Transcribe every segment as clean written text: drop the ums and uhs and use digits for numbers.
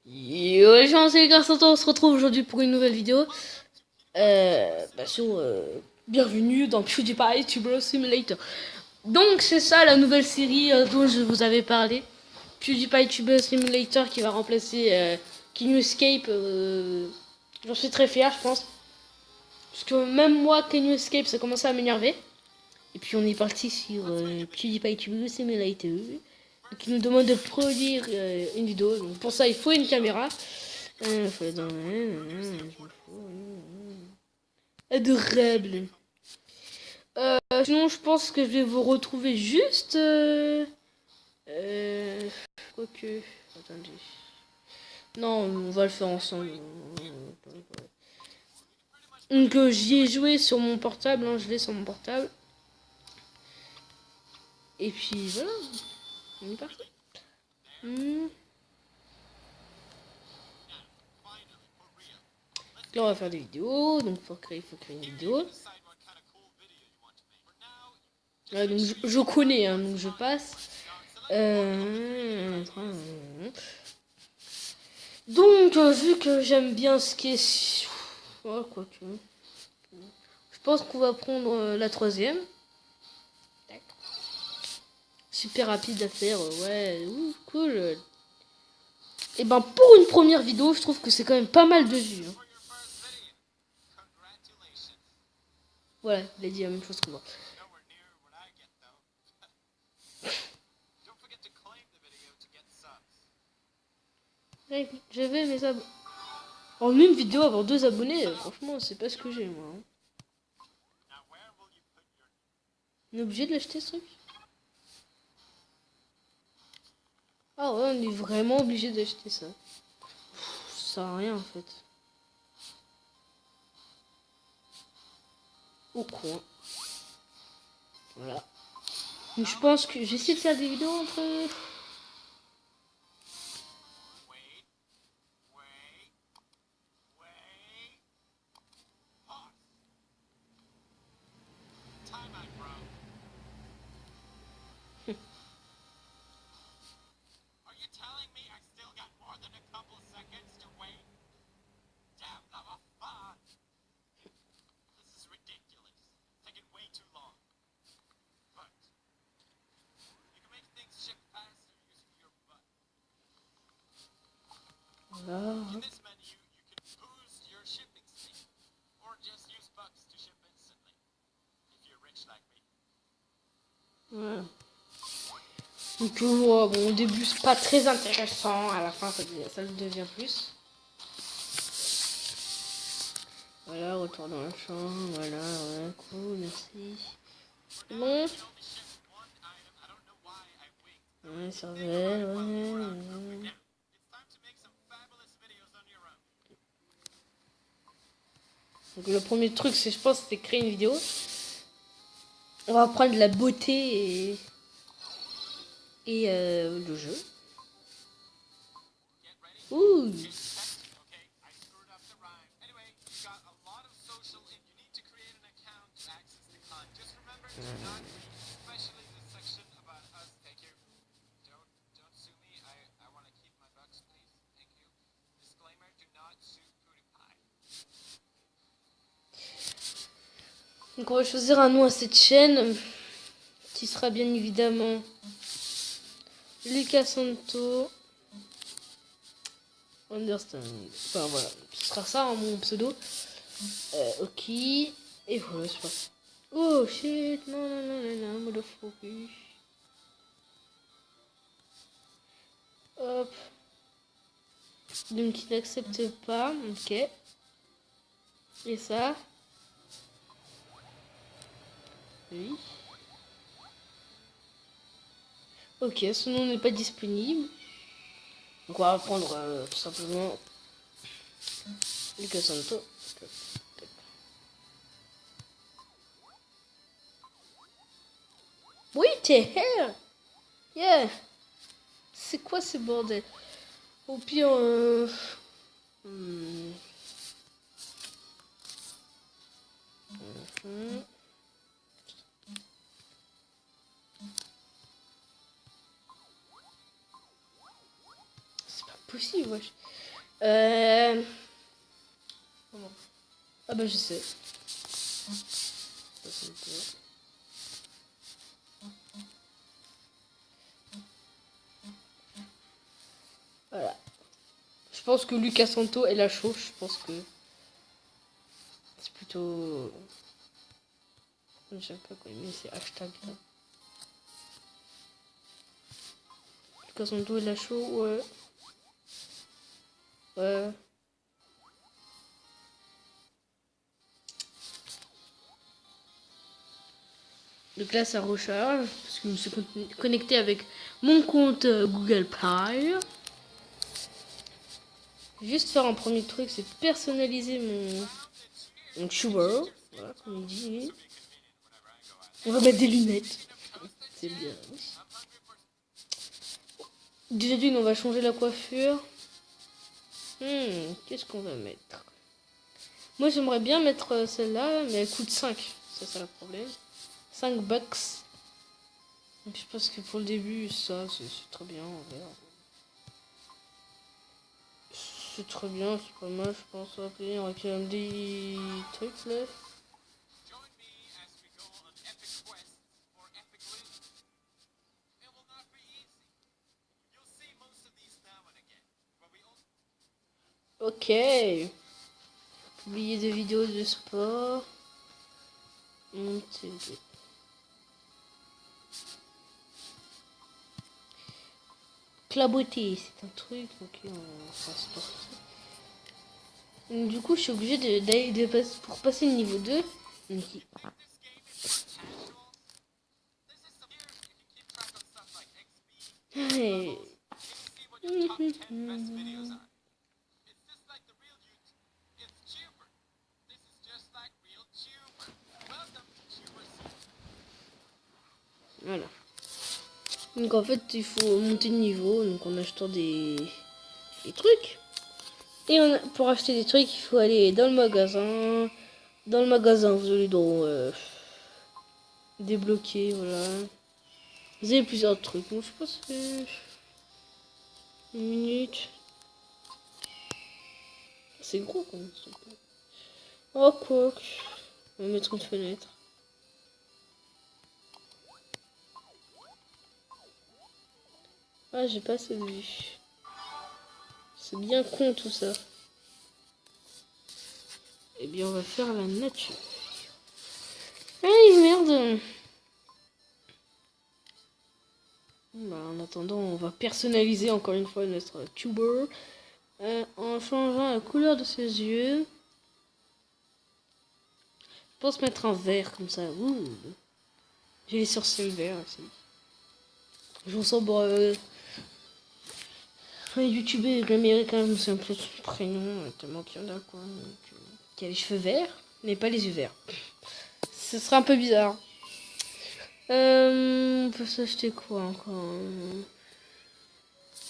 Yo les gens, c'est les gars, on se retrouve aujourd'hui pour une nouvelle vidéo. Bienvenue dans PewDiePie Tuber Simulator. Donc c'est ça la nouvelle série dont je vous avais parlé. PewDiePie Tuber Simulator qui va remplacer Can You Escape. J'en suis très fier, je pense. Parce que même moi, Can You Escape, ça commençait à m'énerver. Et puis on est parti sur PewDiePie Tuber Simulator. Qui nous demande de produire une vidéo. Donc pour ça, il faut une caméra. Faut être dans... Adorable. Sinon, je pense que je vais vous retrouver juste... Quoique... Attendez. Non, on va le faire ensemble. Donc j'y ai joué sur mon portable. Hein, je l'ai sur mon portable. Et puis voilà. On est parti. Là, on va faire des vidéos. Donc il faut créer une vidéo. Ouais, donc je connais, hein, donc je passe. Donc, vu que j'aime bien ce qui est... Oh, quoi que... Je pense qu'on va prendre la troisième. Super rapide à faire, ouais, cool. Et ben, pour une première vidéo, je trouve que c'est quand même pas mal de vues. Hein. Voilà, il a dit la même chose que moi. J'avais mes abonnés. En une vidéo, avoir 2 abonnés, franchement, c'est pas ce que j'ai, moi. Hein. On est obligé de l'acheter, ce truc? Ah ouais, on est vraiment obligé d'acheter ça. Ça sert à rien, en fait. Au coin. Voilà. Donc, je pense que j'essaie de faire des vidéos entre... Voilà. Voilà. Donc bon, au début c'est pas très intéressant, à la fin ça le devient plus. Voilà, retour dans la chambre, voilà, ouais, cool, merci. Bon. Ouais, cervelle, ouais. Donc le premier truc, c'est je pense, c'est créer une vidéo. On va prendre la beauté et le jeu. Ouh. Donc on va choisir un nom à cette chaîne qui sera bien évidemment Lucas Santo Understand. Enfin voilà, ce sera ça hein, mon pseudo. Ok. Et voilà, c'est parti. Oh shit, non, motherfucker. Hop. Donc il n'accepte pas, ok. Et ça. Oui. Ok, ce nom n'est pas disponible. Donc on va prendre tout simplement Lucas Santo. Oui, t'es here. Yeah. C'est quoi ce bordel? Au pire, c'est pas possible, wesh. Comment? Ah bah je sais. Voilà. Je pense que Lucas Santo est la chaud. Je pense que c'est plutôt... Je sais pas quoi mais c'est hashtag là. Lucas Santo est la chaud, ouais. Ouais. Donc là ça recharge parce que je me suis connecté avec mon compte Google Play. Juste faire un premier truc, c'est personnaliser mon tuber. Voilà, comme il dit. On va mettre des lunettes. C'est bien. Déjà d'une, on va changer la coiffure. Qu'est-ce qu'on va mettre? Moi, j'aimerais bien mettre celle-là, mais elle coûte 5. Ça, c'est le problème. 5 bucks. Donc, je pense que pour le début, ça, c'est très bien. On verra. C'est très bien, c'est pas mal, je pense. Après, on va quand même des trucs là. Ok. Publier des vidéos de sport. Claboter, c'est un truc. Ok, on va faire sport. Donc, du coup, je suis obligée d'aller pour passer le niveau 2. Donc, et... Voilà. Donc en fait, il faut monter de niveau, donc en achetant des trucs. Et pour acheter des trucs, il faut aller dans le magasin. Dans le magasin, vous allez dans débloquer, voilà. Vous avez plusieurs trucs. Bon, je pense que... Une minute. C'est gros quand même. Oh, quoi. On va mettre une fenêtre. Ah, j'ai pas assez vu. C'est bien con tout ça. Eh bien, on va faire la nature. Hey, merde. Bah, en attendant, on va personnaliser encore une fois notre tuber en changeant la couleur de ses yeux. Je pense mettre un vert comme ça. Ouh. J'ai les sourcils verts aussi. Je ressemble un youtubeur américain, je me souviens plus de son prénom, tellement qu'il y en a quoi. Donc, qui a les cheveux verts, mais pas les yeux verts. Ce serait un peu bizarre. On peut s'acheter quoi encore?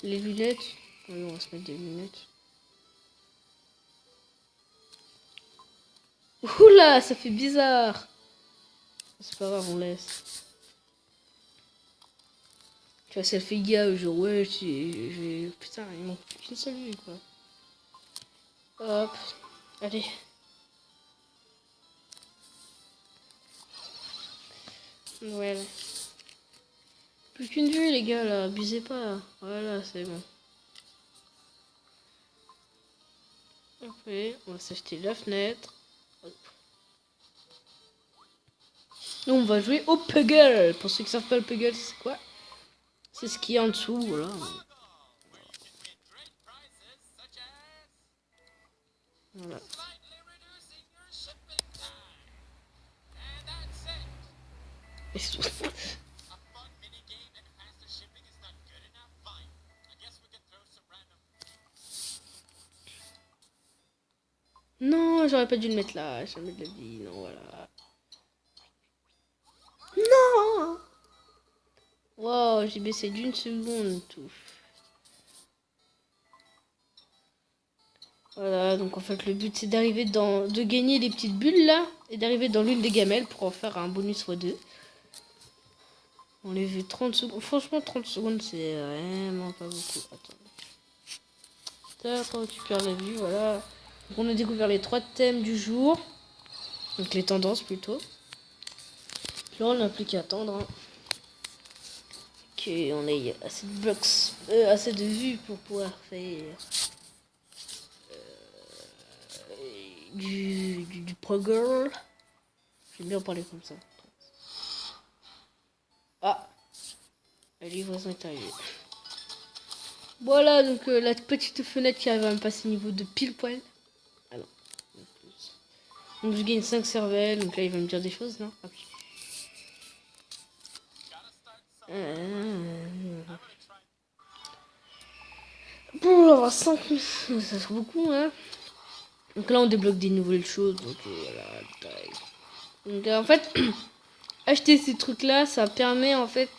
Les lunettes. Oui, on va se mettre des lunettes. Oula, ça fait bizarre. C'est pas grave, on laisse. Tu vois, ça fait gars, genre ouais, putain, il manque qu'une seule vue quoi. Hop, allez. Voilà. Plus qu'une vue les gars là, abusez pas. Voilà, c'est bon. Après, on va s'acheter la fenêtre. Nous, on va jouer au Puggle. Pour ceux qui savent pas le Puggle, c'est quoi? C'est ce qui est en dessous, voilà. Voilà. Non, j'aurais pas dû le mettre là. Jamais de la vie. Non, voilà. Non. Wow, j'ai baissé d'une seconde tout. Voilà, donc en fait le but c'est d'arriver de gagner les petites bulles là et d'arriver dans l'une des gamelles pour en faire un bonus x2. On les vu 30 secondes. Franchement 30 secondes c'est vraiment pas beaucoup. Attends. Tac, on récupère la vue, voilà. Donc on a découvert les 3 thèmes du jour. Donc les tendances plutôt. Là on n'a plus qu'à attendre. Hein. Qu'on ait assez de box, assez de vues pour pouvoir faire du pro girl. J'aime bien parler comme ça. Ah, la livraison est arrivée. Voilà donc la petite fenêtre qui arrive à me passer au niveau de pile poil. Ah non. Donc je gagne 5 cervelles, donc là il va me dire des choses, non? Okay. Pour avoir 5, ça sera beaucoup, hein. Donc là on débloque des nouvelles choses, donc voilà. Donc en fait, acheter ces trucs là, ça permet en fait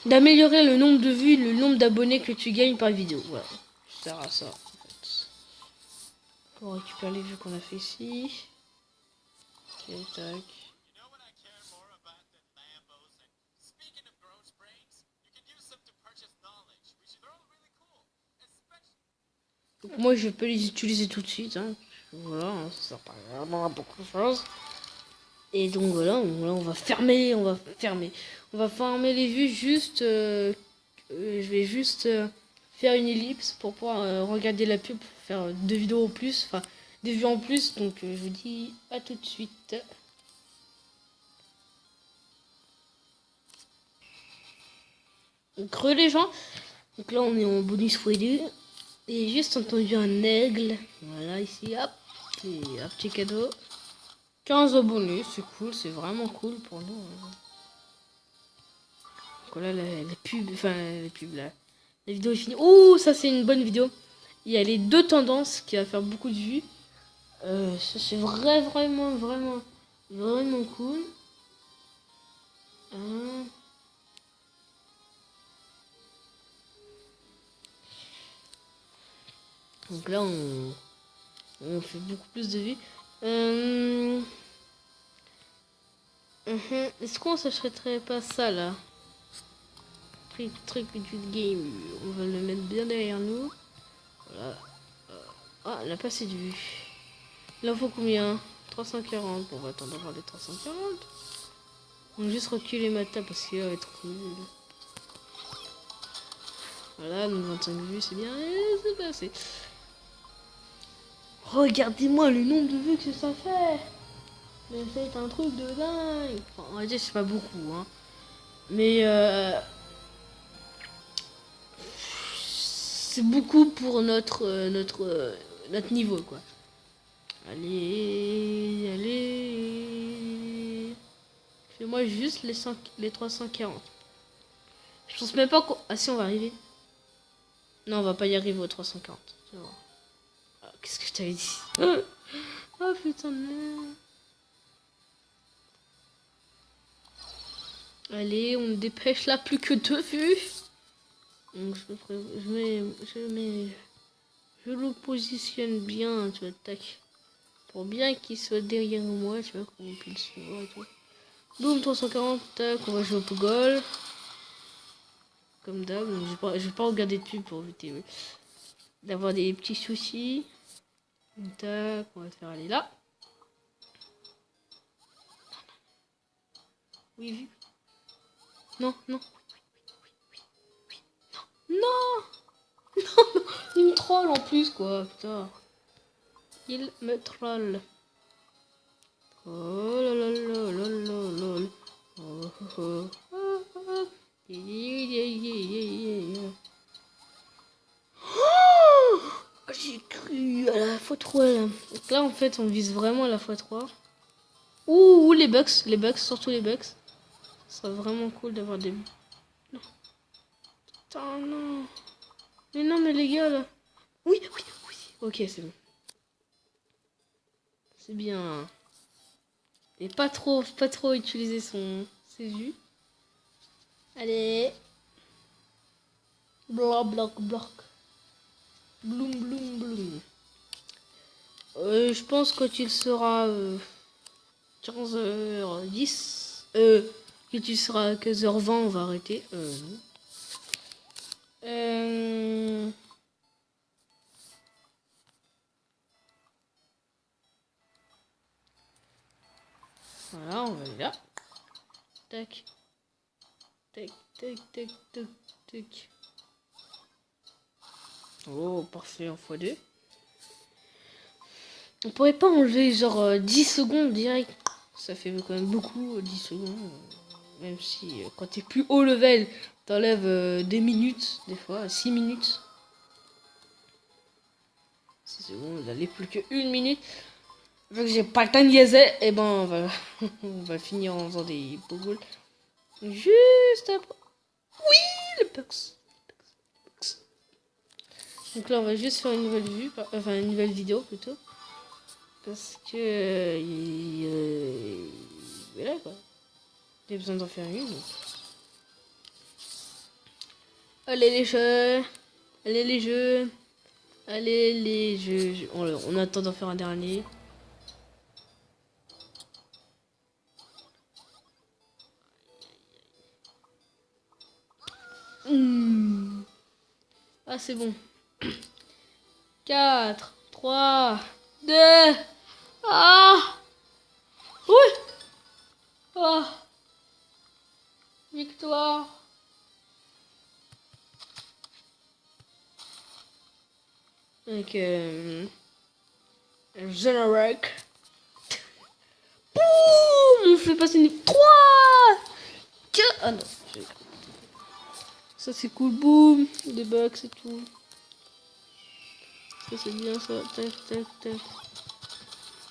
d'améliorer le nombre de vues, le nombre d'abonnés que tu gagnes par vidéo. Voilà, ça sert à ça en fait. On récupère les vues qu'on a fait ici. Ok, tac. Donc moi je peux les utiliser tout de suite. Hein. Voilà, hein, ça sert pas vraiment à beaucoup de choses. Et donc voilà, on va fermer, on va fermer les vues juste. Je vais juste faire une ellipse pour pouvoir regarder la pub, pour faire 2 vidéos en plus, enfin des vues en plus. Donc je vous dis à tout de suite. Donc les gens. Donc là on est en bonus x2. Et j'ai juste entendu un aigle. Voilà ici, hop. Et un petit cadeau. 15 abonnés, c'est cool, c'est vraiment cool pour nous. Donc là, les pubs, enfin les pubs là. La vidéo est finie. Oh, ça c'est une bonne vidéo. Il y a les 2 tendances qui va faire beaucoup de vues. Ça c'est vraiment cool. Hein. Donc là, on fait beaucoup plus de vues. Est-ce qu'on s'achèterait pas ça là? Truc du game. On va le mettre bien derrière nous. Voilà. Ah, elle a pas assez de vues. Il en faut combien? 340. Bon, on va attendre d'avoir les 340. On va juste reculer ma table parce qu'il va être nul. Voilà, donc 25 vues, c'est bien. C'est pas assez. Regardez-moi le nombre de vues que ça fait. Mais c'est un truc de dingue. Enfin, on va dire c'est pas beaucoup, hein. Mais c'est beaucoup pour notre niveau, quoi. Allez. Fais-moi juste les 340. Je pense même pas qu'on... Ah si, on va arriver. Non, on va pas y arriver aux 340. Ah, qu'est-ce que je t'avais dit? Oh putain de merde. Allez, on dépêche là, plus que 2 vues. Donc je le positionne bien, tu vois, tac. Pour bien qu'il soit derrière moi, tu vois, qu'on puisse le voir et tout. Boum, 340, tac, on va jouer au Pogol. Comme d'hab, je vais pas regarder de pub pour éviter d'avoir des petits soucis. Tac, on va te faire aller là. Oui, vu. Non. Non. Il me troll en plus, quoi, putain. Il me troll. Oh là là là là là là. Oh oh oh. J'ai cru à la x3 là. Donc là en fait on vise vraiment à la x3. Ouh les bugs, surtout les bugs. Ce serait vraiment cool d'avoir des... Non. Putain non. Mais non mais les gars là. Oui. Ok c'est bon. C'est bien. Et pas trop utiliser ses vues. Allez. Bloc. Bloum. Je pense quand il sera 15h10. Que tu seras à 15h20, on va arrêter. Non. Voilà, on va aller là. Tac. Tac, tac, tac, tac, tac. Oh, parfait en x2. On pourrait pas enlever genre 10 secondes direct. Ça fait quand même beaucoup, 10 secondes. Même si quand t'es plus haut level, t'enlèves des minutes, des fois, 6 minutes. 6 secondes, d'aller plus que 1 minute. Vu que j'ai pas le temps de niaiser, et ben on va, on va finir en faisant des pogoles. Juste après. Oui, le Pux. Donc là on va juste faire une nouvelle vue, enfin une nouvelle vidéo plutôt. Parce que voilà quoi. J'ai besoin d'en faire une. Donc. Allez les jeux. Allez les jeux. Allez les jeux. On attend d'en faire un dernier. Ah c'est bon. 4, 3, 2. Ah. Oui. Ah. Victoire. Donc générique. Boum. On fait passer une 3. Ah non. Ça c'est cool. Boum. Des bugs et tout. Ça c'est bien ça. Tac, tac, tac.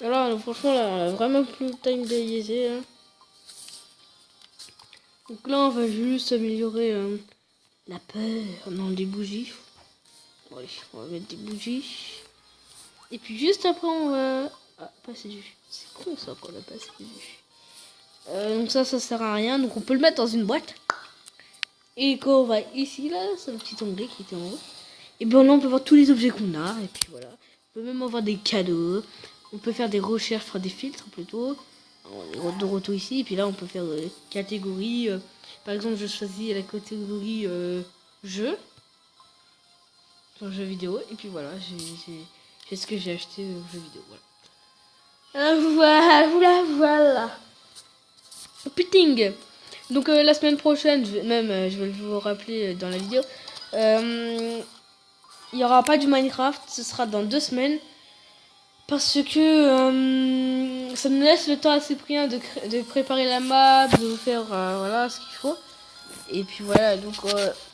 Alors franchement là, on a vraiment plus le time de liaiser. Hein. Donc là on va juste améliorer la peur. Non, des bougies. Ouais, on va mettre des bougies. Et puis juste après on va... Ah, passer du jus. C'est con ça qu'on a passé du jus. Donc ça sert à rien. Donc on peut le mettre dans une boîte. Et quand on va ici là, c'est le petit onglet qui était en haut. Et bien là on peut voir tous les objets qu'on a. Et puis voilà. On peut même avoir des cadeaux. On peut faire des recherches, faire des filtres plutôt. De retour ici. Et puis là on peut faire catégorie. Par exemple je choisis la catégorie jeu. Sur jeu vidéo. Et puis voilà, j'ai ce que j'ai acheté au jeu vidéo. Voilà. Voilà. Putain. Donc la semaine prochaine, je vais vous rappeler dans la vidéo. Il n'y aura pas du Minecraft, ce sera dans 2 semaines. Parce que ça nous laisse le temps à Cyprien de préparer la map, de faire voilà ce qu'il faut. Et puis voilà, donc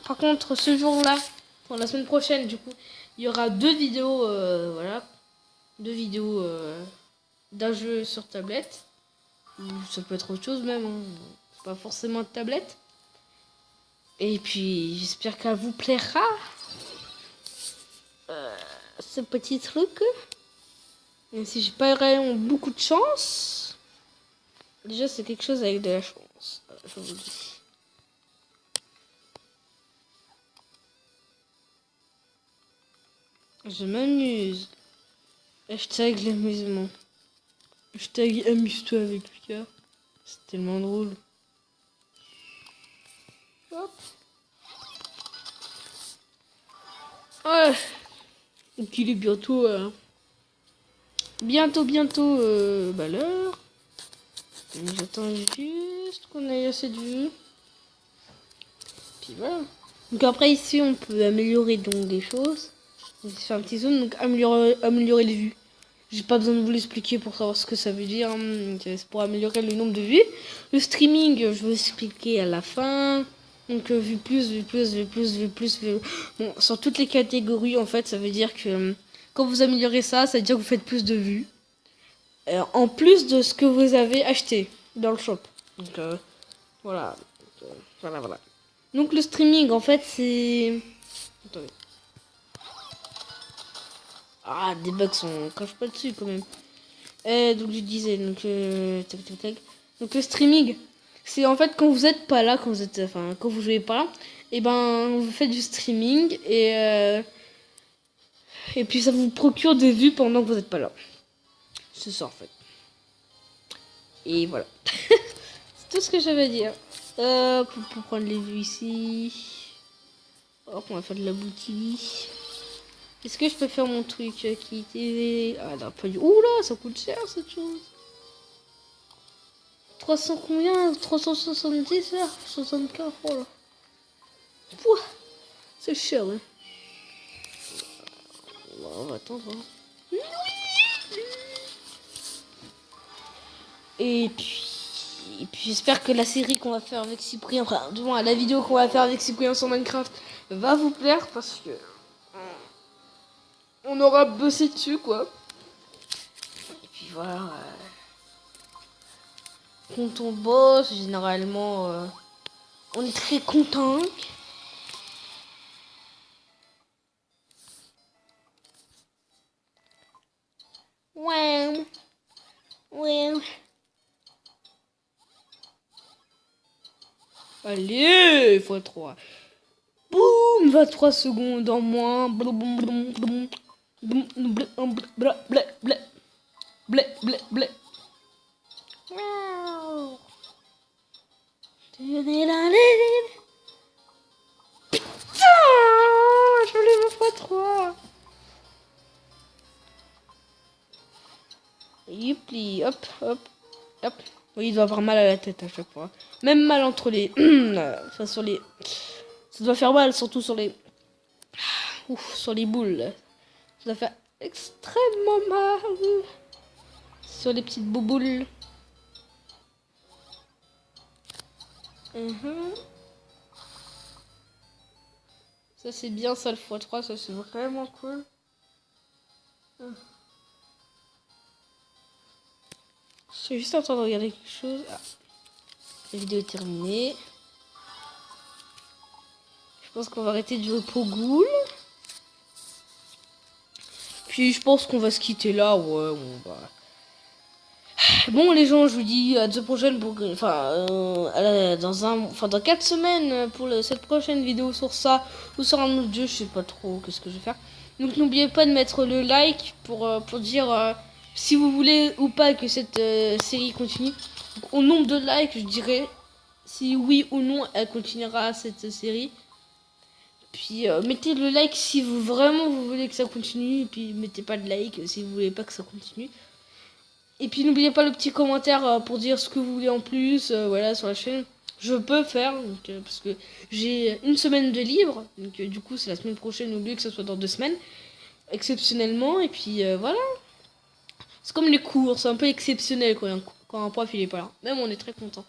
par contre ce jour-là, pour la semaine prochaine du coup, il y aura 2 vidéos, voilà. 2 vidéos d'un jeu sur tablette. Ou ça peut être autre chose même, hein. Pas forcément de tablette. Et puis j'espère qu'elle vous plaira. Ce petit truc. Même si j'ai pas vraiment beaucoup de chance. Déjà c'est quelque chose avec de la chance. Je vous dis. Je m'amuse. Hashtag l'amusement. Hashtag amuse-toi avec Lucas. C'est tellement drôle. Hop. Ouais. Donc il est bientôt... bientôt l'heure. J'attends juste qu'on ait assez de vues. Puis voilà. Donc après ici on peut améliorer donc des choses. Donc faire un petit zoom, donc améliorer les vues. J'ai pas besoin de vous l'expliquer pour savoir ce que ça veut dire. C'est pour améliorer le nombre de vues. Le streaming, je vais vous expliquer à la fin. Donc vue plus. Bon, sur toutes les catégories en fait, ça veut dire que quand vous améliorez ça, ça veut dire que vous faites plus de vues. En plus de ce que vous avez acheté dans le shop. Donc voilà. Voilà. Donc le streaming en fait c'est... Attendez. Ah, des bugs sont crache pas dessus quand même. Donc je disais, donc donc le streaming, c'est en fait quand vous êtes pas là, quand vous jouez pas là, et ben vous faites du streaming et puis ça vous procure des vues pendant que vous êtes pas là. C'est ça en fait. Et voilà. C'est tout ce que j'avais à dire. Pour prendre les vues ici. Hop, on va faire de la boutique. Est-ce que je peux faire mon truc qui était... Ah non, pas du... Oula, ça coûte cher cette chose. 300 combien? 370 là? 64, oh là. Pouah, c'est cher, hein. On va attendre. Hein. Et puis j'espère que la série qu'on va faire avec Cyprien, enfin, du moins la vidéo qu'on va faire avec Cyprien sur Minecraft va vous plaire parce que on aura bossé dessus, quoi. Et puis voilà. Quand on bosse, généralement, on est très content. Ouais. Ouais. Allez, x3. Boum, 23 secondes en moins. Blum, blum, blum, blum. Blum, blum, blum, blum, blum. Blé, blé, blé. Wow. Putain, je voulais mon x3. Youpli, hop, hop, hop. Oui, il doit avoir mal à la tête à chaque fois. Même mal entre les... enfin, sur les... Ça doit faire mal, surtout sur les... Ouf, sur les boules. Ça doit faire extrêmement mal. Sur les petites bouboules. Ça, c'est bien, ça, le x3. Ça, c'est vraiment cool. Je suis juste en train de regarder quelque chose. Ah. La vidéo est terminée. Je pense qu'on va arrêter de jouer Pogoul. Puis je pense qu'on va se quitter là. Ouais, on va... Bon les gens, je vous dis à la prochaine pour dans 4 semaines pour cette prochaine vidéo sur ça ou sur un autre jeu, je sais pas trop qu'est-ce que je vais faire. Donc n'oubliez pas de mettre le like pour dire si vous voulez ou pas que cette série continue. Donc, au nombre de likes, je dirais si oui ou non elle continuera cette série. Puis mettez le like si vous voulez que ça continue, et puis mettez pas de like si vous voulez pas que ça continue. Et puis n'oubliez pas le petit commentaire pour dire ce que vous voulez en plus, voilà, sur la chaîne. Je peux faire, donc, parce que j'ai une semaine de libre, donc du coup c'est la semaine prochaine, n'oubliez que ce soit dans 2 semaines, exceptionnellement, et puis voilà. C'est comme les cours, c'est un peu exceptionnel quand un prof il est pas là. Même on est très content.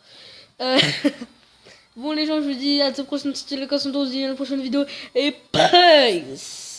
Bon les gens, je vous dis à la prochaine, c'était le cas, on se dit à la prochaine vidéo, et peace.